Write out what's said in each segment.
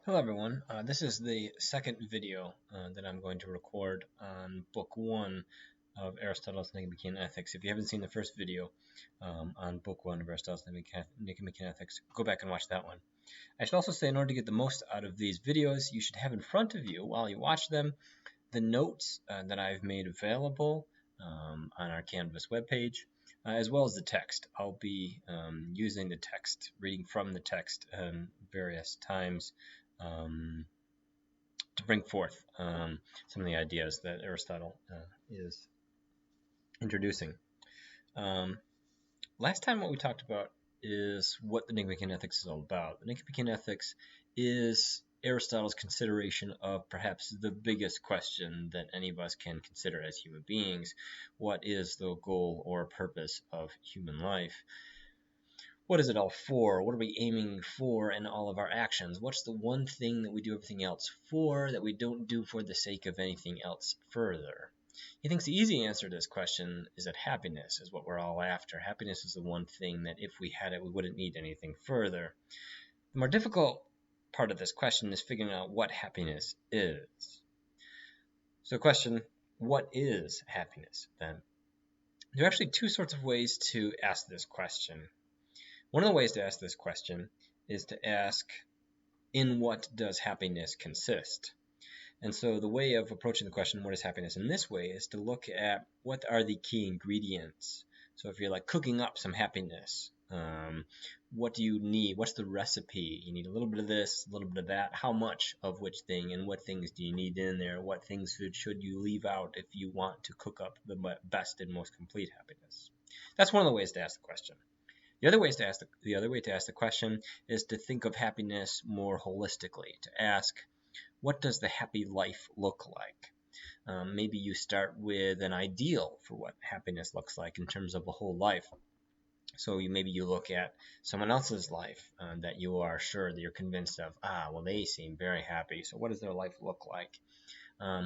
Hello everyone, this is the second video that I'm going to record on Book 1 of Aristotle's Nicomachean Ethics. If you haven't seen the first video on Book 1 of Aristotle's Nicomachean Ethics, go back and watch that one. I should also say, in order to get the most out of these videos, you should have in front of you, while you watch them, the notes that I've made available on our Canvas webpage, as well as the text. I'll be using the text, reading from the text various times to bring forth some of the ideas that Aristotle is introducing. Last time what we talked about is what the Nicomachean Ethics is all about. The Nicomachean Ethics is Aristotle's consideration of perhaps the biggest question that any of us can consider as human beings. What is the goal or purpose of human life? What is it all for? What are we aiming for in all of our actions? What's the one thing that we do everything else for that we don't do for the sake of anything else further? He thinks the easy answer to this question is that happiness is what we're all after. Happiness is the one thing that if we had it, we wouldn't need anything further. The more difficult part of this question is figuring out what happiness is. So the question, what is happiness then? There are actually two sorts of ways to ask this question. One of the ways to ask this question is to ask, in what does happiness consist? And so the way of approaching the question, what is happiness, in this way is to look at what are the key ingredients. So if you're like cooking up some happiness, what do you need? What's the recipe? You need a little bit of this, a little bit of that. How much of which thing, and what things do you need in there? What things should you leave out if you want to cook up the best and most complete happiness? That's one of the ways to ask the question. The other way to ask the question is to think of happiness more holistically, to ask, what does the happy life look like? Maybe you start with an ideal for what happiness looks like in terms of a whole life. So maybe you look at someone else's life that you are sure that you're convinced of, well, they seem very happy, so what does their life look like?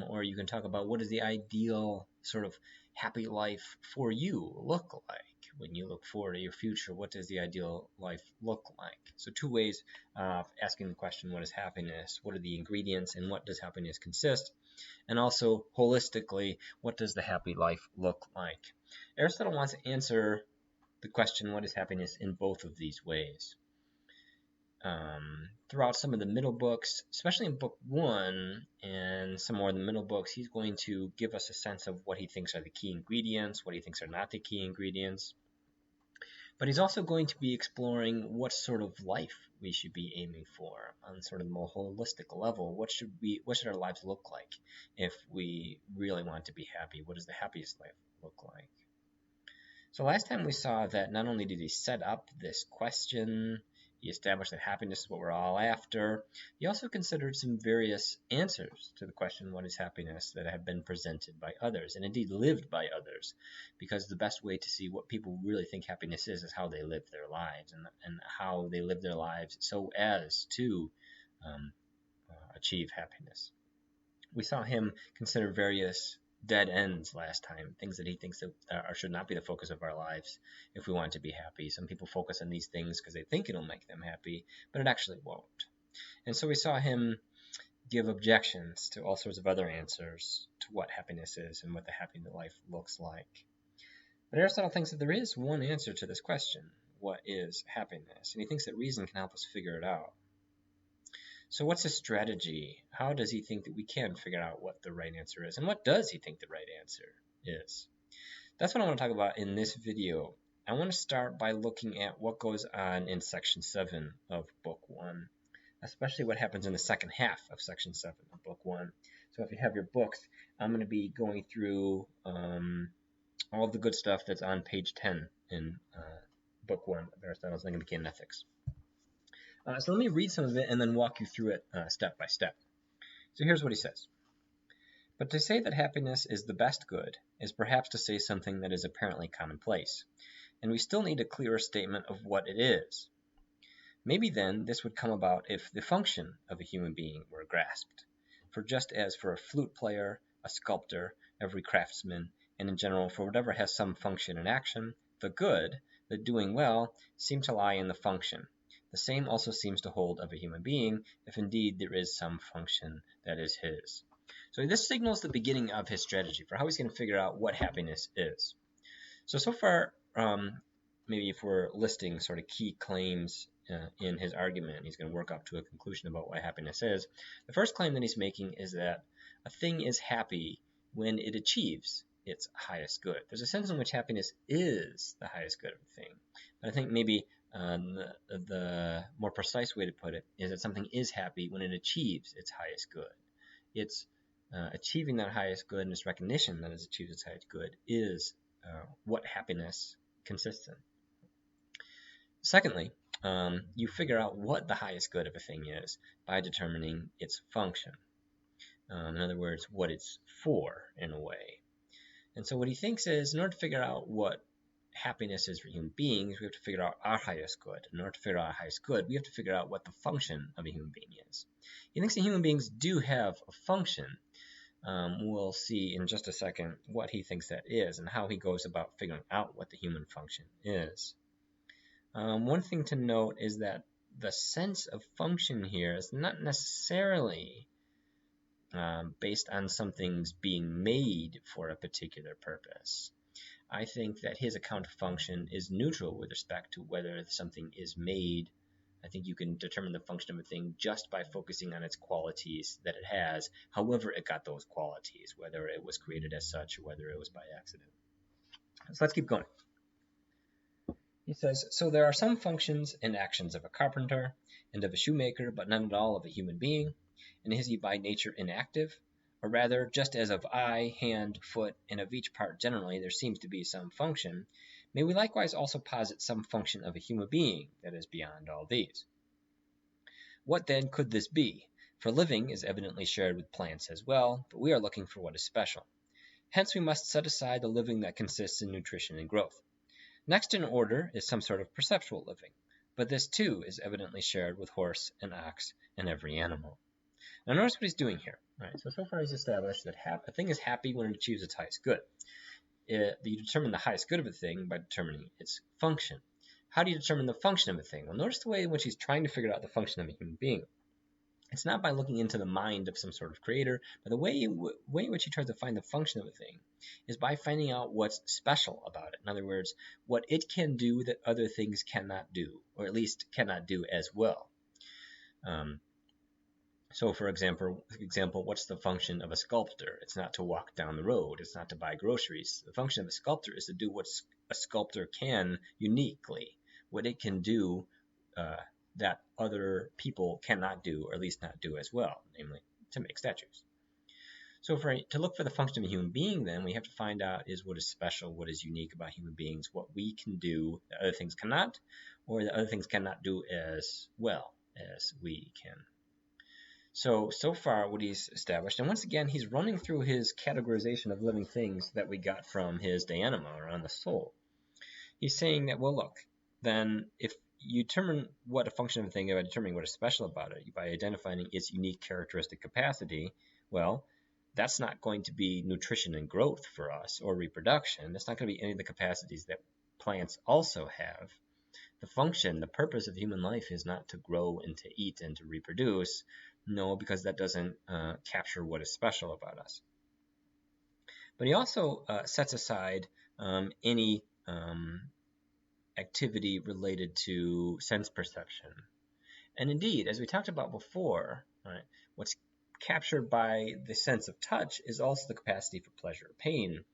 Or you can talk about what does the ideal sort of happy life for you look like? When you look forward to your future, what does the ideal life look like? So two ways of asking the question, what is happiness? What are the ingredients and what does happiness consist? And also, holistically, what does the happy life look like? Aristotle wants to answer the question, what is happiness, in both of these ways. Throughout some of the middle books, especially in book 1 and some more in the middle books, he's going to give us a sense of what he thinks are the key ingredients, what he thinks are not the key ingredients. But he's also going to be exploring what sort of life we should be aiming for on sort of the more holistic level. What should our lives look like if we really want to be happy? What does the happiest life look like? So last time we saw that not only did he set up this question, he established that happiness is what we're all after, he also considered some various answers to the question, what is happiness, that have been presented by others, and indeed lived by others, because the best way to see what people really think happiness is how they live their lives, and how they live their lives so as to achieve happiness. We saw him consider various dead ends last time, things that he thinks that should not be the focus of our lives if we want to be happy. Some people focus on these things because they think it'll make them happy, but it actually won't. And so we saw him give objections to all sorts of other answers to what happiness is and what the happy life looks like. But Aristotle thinks that there is one answer to this question, what is happiness? And he thinks that reason can help us figure it out. So what's his strategy? How does he think that we can figure out what the right answer is? And what does he think the right answer is? That's what I want to talk about in this video. I want to start by looking at what goes on in section 7 of book 1, especially what happens in the second half of section 7 of book 1. So if you have your books, I'm going to be going through all of the good stuff that's on page 10 in book 1 of Aristotle's Nicomachean Ethics. So let me read some of it and then walk you through it step by step. So here's what he says. But to say that happiness is the best good is perhaps to say something that is apparently commonplace, and we still need a clearer statement of what it is. Maybe then this would come about if the function of a human being were grasped. For just as for a flute player, a sculptor, every craftsman, and in general for whatever has some function and action, the good, the doing well, seem to lie in the function. The same also seems to hold of a human being, if indeed there is some function that is his. So this signals the beginning of his strategy for how he's going to figure out what happiness is. So far, maybe if we're listing sort of key claims in his argument, he's going to work up to a conclusion about what happiness is. The first claim that he's making is that a thing is happy when it achieves its highest good. There's a sense in which happiness is the highest good of a thing. But I think maybe the more precise way to put it is that something is happy when it achieves its highest good. It's achieving that highest good and its recognition that it achieves its highest good is what happiness consists in. Secondly, you figure out what the highest good of a thing is by determining its function. In other words, what it's for, in a way. And so what he thinks is, in order to figure out what happiness is for human beings, we have to figure out our highest good. In order to figure out our highest good, we have to figure out what the function of a human being is. He thinks that human beings do have a function. We'll see in just a second what he thinks that is and how he goes about figuring out what the human function is. One thing to note is that the sense of function here is not necessarily based on something's being made for a particular purpose. I think that his account of function is neutral with respect to whether something is made. I think you can determine the function of a thing just by focusing on its qualities that it has, however it got those qualities, whether it was created as such or whether it was by accident. So let's keep going. He says, so there are some functions and actions of a carpenter and of a shoemaker, but none at all of a human being. And is he by nature inactive? Or rather, just as of eye, hand, foot, and of each part generally there seems to be some function, may we likewise also posit some function of a human being that is beyond all these? What then could this be? For living is evidently shared with plants as well, but we are looking for what is special. Hence we must set aside the living that consists in nutrition and growth. Next in order is some sort of perceptual living, but this too is evidently shared with horse and ox and every animal. Now notice what he's doing here. All right, so far he's established that a thing is happy when it achieves its highest good. You determine the highest good of a thing by determining its function. How do you determine the function of a thing? Well, notice the way in which he's trying to figure out the function of a human being. It's not by looking into the mind of some sort of creator, but the way in which he tries to find the function of a thing is by finding out what's special about it. In other words, what it can do that other things cannot do, or at least cannot do as well. So for example, what's the function of a sculptor? It's not to walk down the road. It's not to buy groceries. The function of a sculptor is to do what a sculptor can uniquely, what it can do that other people cannot do, or at least not do as well, namely to make statues. So to look for the function of a human being, then, we have to find out is what is special, what is unique about human beings, what we can do that other things cannot, or that other things cannot do as well as we can. So far what he's established, and once again he's running through his categorization of living things that we got from his De Anima, or On the Soul. He's saying that, well, look, then if you determine what a function of a thing by determining what is special about it, by identifying its unique characteristic capacity, well, that's not going to be nutrition and growth for us, or reproduction. That's not going to be any of the capacities that plants also have. The function, the purpose of human life is not to grow and to eat and to reproduce. No, because that doesn't capture what is special about us. But he also sets aside any activity related to sense perception. And indeed, as we talked about before, right, what's captured by the sense of touch is also the capacity for pleasure or pain.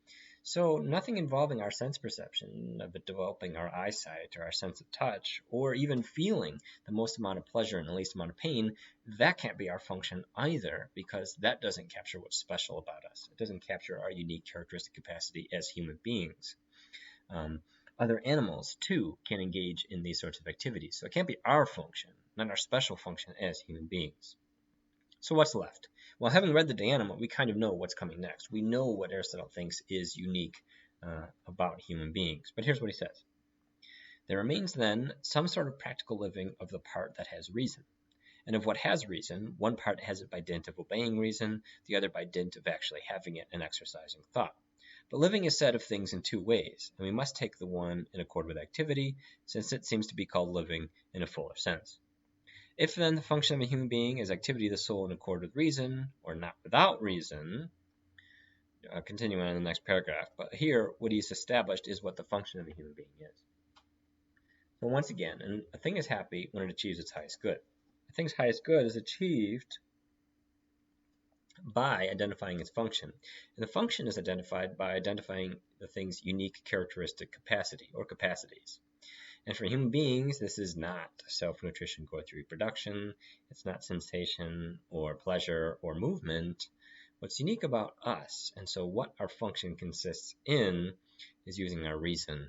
So nothing involving our sense perception of it developing our eyesight or our sense of touch, or even feeling the most amount of pleasure and the least amount of pain, that can't be our function either, because that doesn't capture what's special about us. It doesn't capture our unique characteristic capacity as human beings. Other animals, too, can engage in these sorts of activities. So it can't be our function, not our special function as human beings. So what's left? Well, having read the De Anima, we kind of know what's coming next. We know what Aristotle thinks is unique about human beings. But here's what he says. There remains then some sort of practical living of the part that has reason. And of what has reason, one part has it by dint of obeying reason, the other by dint of actually having it and exercising thought. But living is said of things in two ways, and we must take the one in accord with activity, since it seems to be called living in a fuller sense. If then the function of a human being is activity of the soul in accord with reason, or not without reason, continuing on in the next paragraph, but here what he's established is what the function of a human being is. So once again, a thing is happy when it achieves its highest good. A thing's highest good is achieved by identifying its function. And the function is identified by identifying the thing's unique characteristic capacity or capacities. And for human beings, this is not self-nutrition, growth, reproduction. It's not sensation or pleasure or movement. What's unique about us, and so what our function consists in, is using our reason,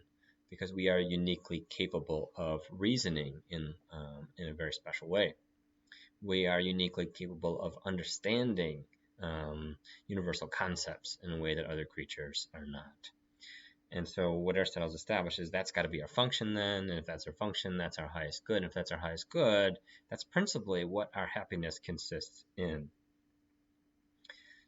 because we are uniquely capable of reasoning in a very special way. We are uniquely capable of understanding universal concepts in a way that other creatures are not. And so what Aristotle's established is that's got to be our function then, and if that's our function, that's our highest good. And if that's our highest good, that's principally what our happiness consists in.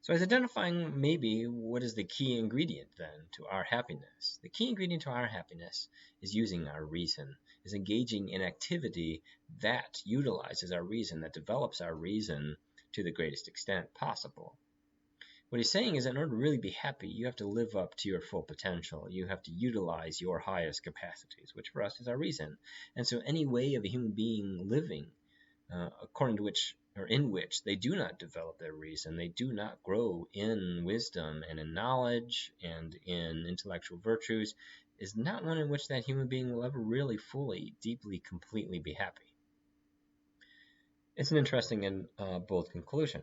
So he's identifying maybe what is the key ingredient then to our happiness. The key ingredient to our happiness is using our reason, is engaging in activity that utilizes our reason, that develops our reason to the greatest extent possible. What he's saying is that in order to really be happy, you have to live up to your full potential. You have to utilize your highest capacities, which for us is our reason. And so any way of a human being living according to which or in which they do not develop their reason, they do not grow in wisdom and in knowledge and in intellectual virtues, is not one in which that human being will ever really fully, deeply, completely be happy. It's an interesting and bold conclusion.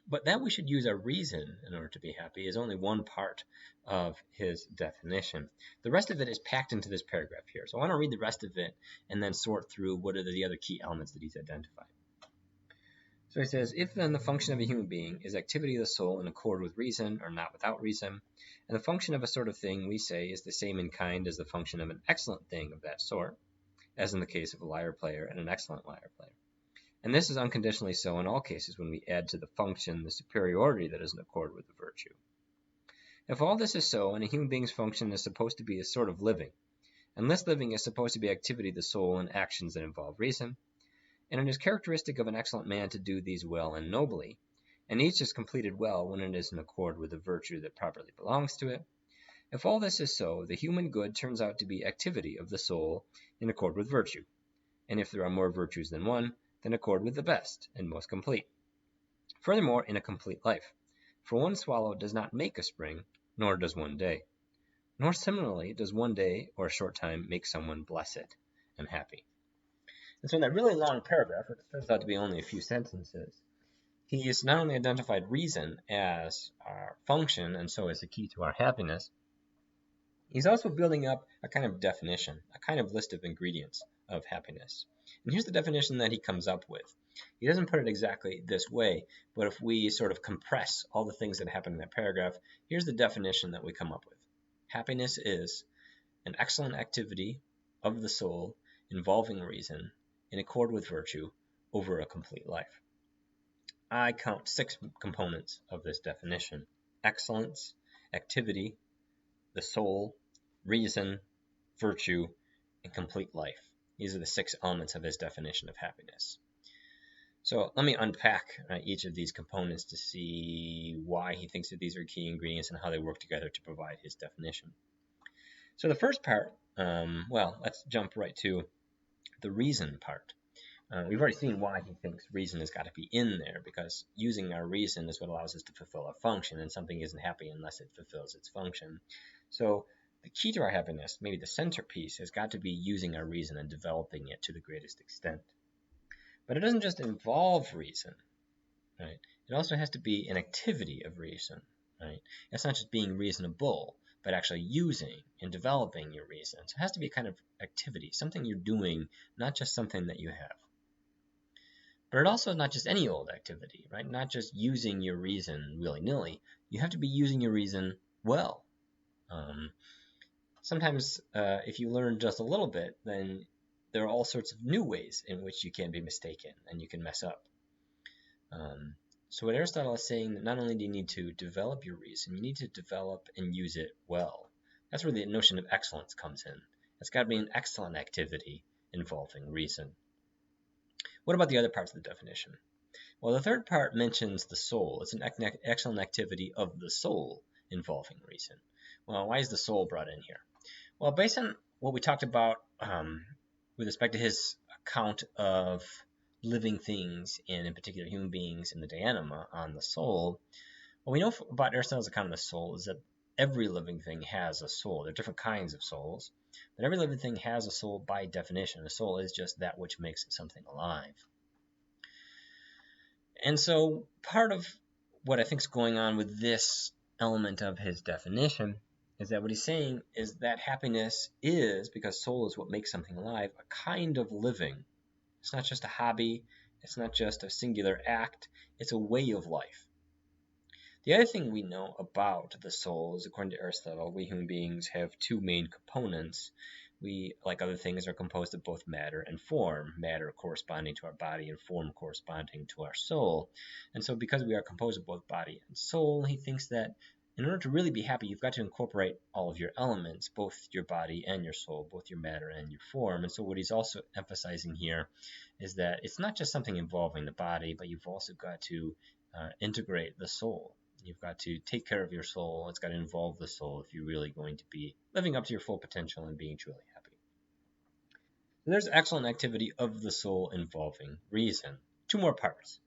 But that we should use our reason in order to be happy is only one part of his definition. The rest of it is packed into this paragraph here. So I want to read the rest of it and then sort through what are the other key elements that he's identified. So he says, if then the function of a human being is activity of the soul in accord with reason or not without reason, and the function of a sort of thing we say is the same in kind as the function of an excellent thing of that sort, as in the case of a lyre player and an excellent lyre player. And this is unconditionally so in all cases when we add to the function the superiority that is in accord with the virtue. If all this is so, and a human being's function is supposed to be a sort of living, and this living is supposed to be activity of the soul in actions that involve reason, and it is characteristic of an excellent man to do these well and nobly, and each is completed well when it is in accord with the virtue that properly belongs to it. If all this is so, the human good turns out to be activity of the soul in accord with virtue, and if there are more virtues than one, then accord with the best and most complete. Furthermore, in a complete life, for one swallow does not make a spring, nor does one day, nor similarly does one day or a short time make someone blessed and happy. And so in that really long paragraph, which turns out to be only a few sentences, he has not only identified reason as our function and so as the key to our happiness, he's also building up a kind of definition, a kind of list of ingredients of happiness. And here's the definition that he comes up with. He doesn't put it exactly this way, but if we sort of compress all the things that happen in that paragraph, here's the definition that we come up with. Happiness is an excellent activity of the soul involving reason in accord with virtue over a complete life. I count 6 components of this definition: excellence, activity, the soul, reason, virtue, and complete life. These are the 6 elements of his definition of happiness. So let me unpack each of these components to see why he thinks that these are key ingredients and how they work together to provide his definition. So the first part, let's jump right to the reason part. We've already seen why he thinks reason has got to be in there, because using our reason is what allows us to fulfill our function, and something isn't happy unless it fulfills its function. So the key to our happiness, maybe the centerpiece, has got to be using our reason and developing it to the greatest extent. But it doesn't just involve reason, right? It also has to be an activity of reason, right? It's not just being reasonable, but actually using and developing your reason. So it has to be a kind of activity, something you're doing, not just something that you have. But it also is not just any old activity, right? Not just using your reason willy-nilly. You have to be using your reason well. Sometimes if you learn just a little bit, then there are all sorts of new ways in which you can be mistaken and you can mess up. So what Aristotle is saying, that not only do you need to develop your reason, you need to develop and use it well. That's where the notion of excellence comes in. It's got to be an excellent activity involving reason. What about the other parts of the definition? Well, the third part mentions the soul. It's an excellent activity of the soul involving reason. Well, why is the soul brought in here? Well, based on what we talked about with respect to his account of living things, and in particular human beings in the De Anima on the soul, what we know about Aristotle's account of the soul is that every living thing has a soul. There are different kinds of souls, but every living thing has a soul by definition. A soul is just that which makes something alive. And so part of what I think is going on with this element of his definition is that what he's saying is that happiness is, because soul is what makes something alive, a kind of living. It's not just a hobby. It's not just a singular act. It's a way of life. The other thing we know about the soul is, according to Aristotle, we human beings have two main components. We, like other things, are composed of both matter and form, matter corresponding to our body and form corresponding to our soul. And so because we are composed of both body and soul, he thinks that in order to really be happy, you've got to incorporate all of your elements, both your body and your soul, both your matter and your form. And so what he's also emphasizing here is that it's not just something involving the body, but you've also got to integrate the soul. You've got to take care of your soul. It's got to involve the soul if you're really going to be living up to your full potential and being truly happy. So there's excellent activity of the soul involving reason. Two more parts: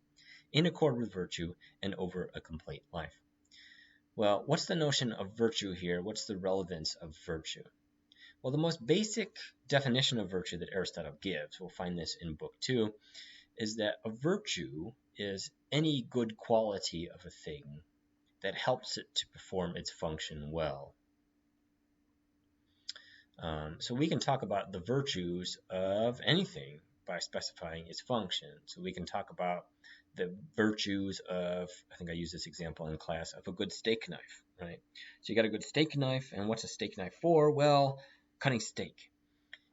in accord with virtue and over a complete life. Well, what's the notion of virtue here? What's the relevance of virtue? Well, the most basic definition of virtue that Aristotle gives, we'll find this in Book 2, is that a virtue is any good quality of a thing that helps it to perform its function well. So we can talk about the virtues of anything by specifying its function. So we can talk about the virtues of, I think I used this example in class, of a good steak knife, right? So you got a good steak knife, and what's a steak knife for? Well, cutting steak.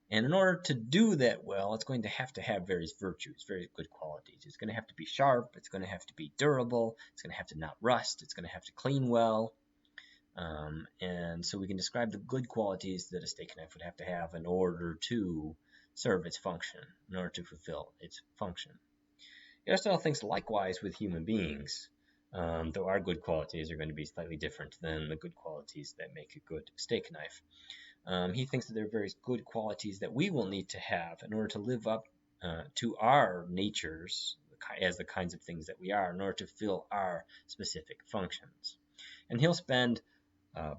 And in order to do that well, it's going to have various virtues, very good qualities. It's going to have to be sharp. It's going to have to be durable. It's going to have to not rust. It's going to have to clean well. And so we can describe the good qualities that a steak knife would have to have in order to serve its function, in order to fulfill its function. Aristotle thinks likewise with human beings, though our good qualities are going to be slightly different than the good qualities that make a good steak knife. He thinks that there are various good qualities that we will need to have in order to live up to our natures as the kinds of things that we are, in order to fill our specific functions. And he'll spend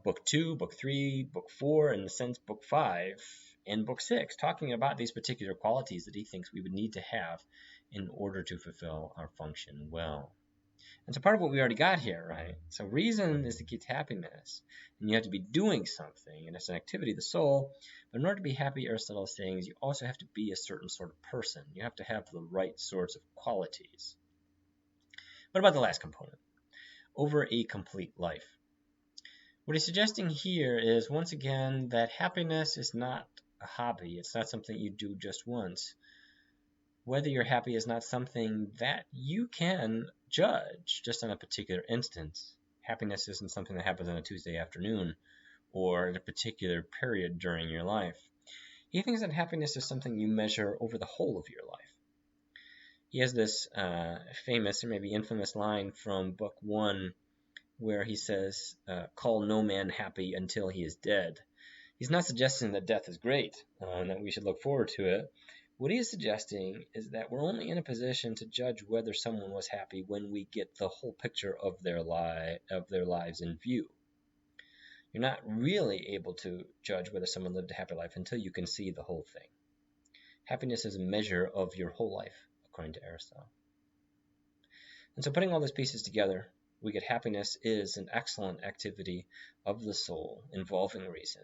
Book 2, Book 3, Book 4, and in a sense Book 5, and Book 6 talking about these particular qualities that he thinks we would need to have in order to fulfill our function well. And so part of what we already got here, right? So reason is the key to happiness. And you have to be doing something, and it's an activity of the soul. But in order to be happy, Aristotle is saying, is you also have to be a certain sort of person. You have to have the right sorts of qualities. What about the last component? Over a complete life. What he's suggesting here is, once again, that happiness is not a hobby. It's not something you do just once. Whether you're happy is not something that you can judge just on a particular instance. Happiness isn't something that happens on a Tuesday afternoon or at a particular period during your life. He thinks that happiness is something you measure over the whole of your life. He has this famous or maybe infamous line from Book 1 where he says, call no man happy until he is dead. He's not suggesting that death is great and that we should look forward to it. What he is suggesting is that we're only in a position to judge whether someone was happy when we get the whole picture of their lives in view. You're not really able to judge whether someone lived a happy life until you can see the whole thing. Happiness is a measure of your whole life, according to Aristotle. And so putting all these pieces together, we get happiness is an excellent activity of the soul involving reason,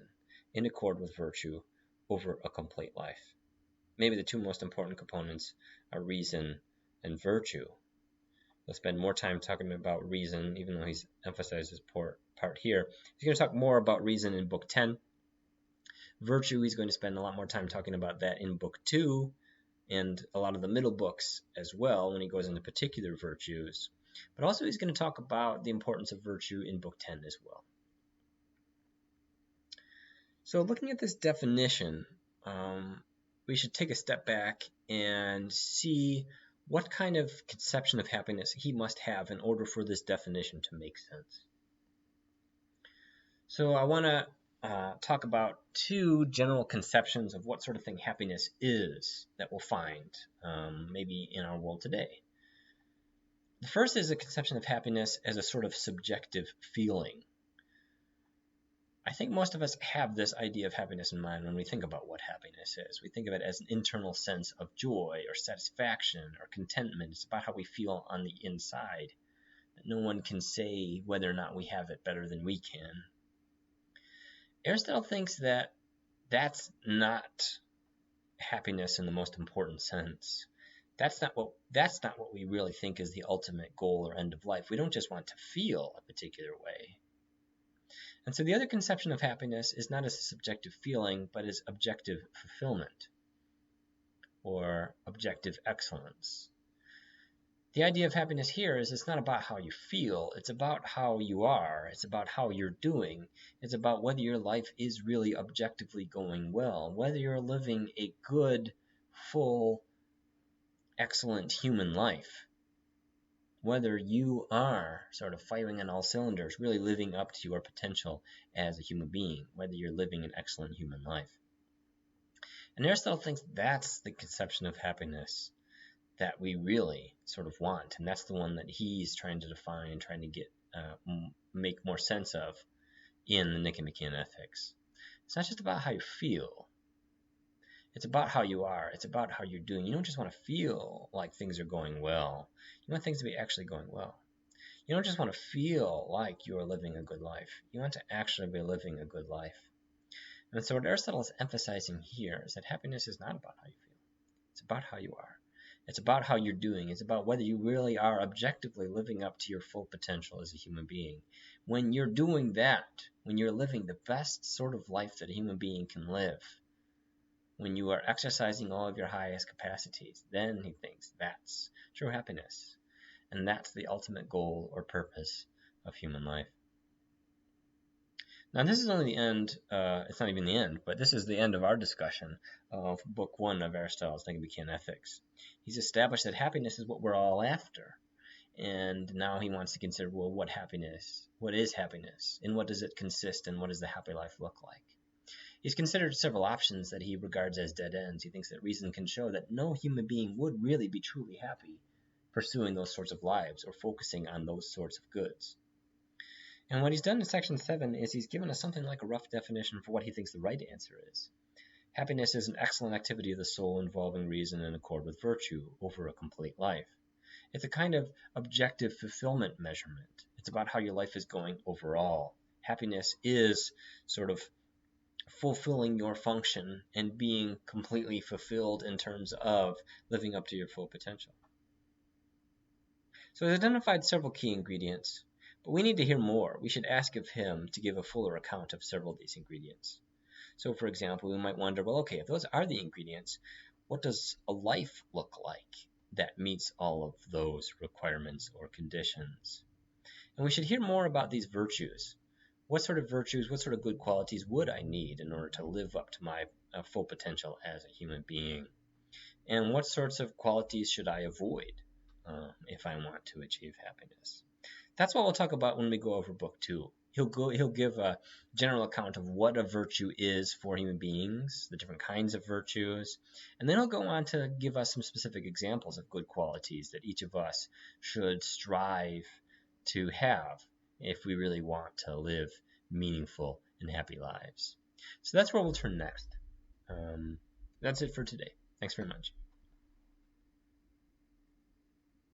in accord with virtue, over a complete life. Maybe the two most important components are reason and virtue. We'll spend more time talking about reason, even though he's emphasized his part here. He's going to talk more about reason in Book 10. Virtue, he's going to spend a lot more time talking about that in Book 2, and a lot of the middle books as well, when he goes into particular virtues. But also he's going to talk about the importance of virtue in book 10 as well. So looking at this definition, we should take a step back and see what kind of conception of happiness he must have in order for this definition to make sense. So I want to talk about two general conceptions of what sort of thing happiness is that we'll find maybe in our world today. The first is a conception of happiness as a sort of subjective feeling. I think most of us have this idea of happiness in mind when we think about what happiness is. We think of it as an internal sense of joy or satisfaction or contentment. It's about how we feel on the inside. No one can say whether or not we have it better than we can. Aristotle thinks that that's not happiness in the most important sense. That's not what we really think is the ultimate goal or end of life. We don't just want to feel a particular way. And so the other conception of happiness is not as a subjective feeling, but as objective fulfillment or objective excellence. The idea of happiness here is it's not about how you feel, it's about how you are, it's about how you're doing, it's about whether your life is really objectively going well, whether you're living a good, full, excellent human life, whether you are sort of firing on all cylinders, really living up to your potential as a human being, whether you're living an excellent human life. And Aristotle thinks that's the conception of happiness that we really sort of want, and that's the one that he's trying to define and trying to get make more sense of in the Nicomachean Ethics. It's not just about how you feel. It's about how you are. It's about how you're doing. You don't just want to feel like things are going well. You want things to be actually going well. You don't just want to feel like you're living a good life. You want to actually be living a good life. And so what Aristotle is emphasizing here is that happiness is not about how you feel. It's about how you are. It's about how you're doing. It's about whether you really are objectively living up to your full potential as a human being. When you're doing that, when you're living the best sort of life that a human being can live, when you are exercising all of your highest capacities, then he thinks that's true happiness. And that's the ultimate goal or purpose of human life. Now this is only the end, it's not even the end, but this is the end of our discussion of Book 1 of Aristotle's Nicomachean Ethics. He's established that happiness is what we're all after. And now he wants to consider, well, what is happiness? In what does it consist, and what does the happy life look like? He's considered several options that he regards as dead ends. He thinks that reason can show that no human being would really be truly happy pursuing those sorts of lives or focusing on those sorts of goods. And what he's done in section 7 is he's given us something like a rough definition for what he thinks the right answer is. Happiness is an excellent activity of the soul involving reason in accord with virtue over a complete life. It's a kind of objective fulfillment measurement. It's about how your life is going overall. Happiness is sort of fulfilling your function and being completely fulfilled in terms of living up to your full potential. So he's identified several key ingredients, but we need to hear more. We should ask of him to give a fuller account of several of these ingredients. So for example, we might wonder, well, okay, if those are the ingredients, what does a life look like that meets all of those requirements or conditions? And we should hear more about these virtues. What sort of virtues, what sort of good qualities would I need in order to live up to my full potential as a human being? And what sorts of qualities should I avoid if I want to achieve happiness? That's what we'll talk about when we go over Book 2. He'll give a general account of what a virtue is for human beings, the different kinds of virtues, and then he'll go on to give us some specific examples of good qualities that each of us should strive to have if we really want to live meaningful and happy lives. So that's where we'll turn next. That's it for today. Thanks very much.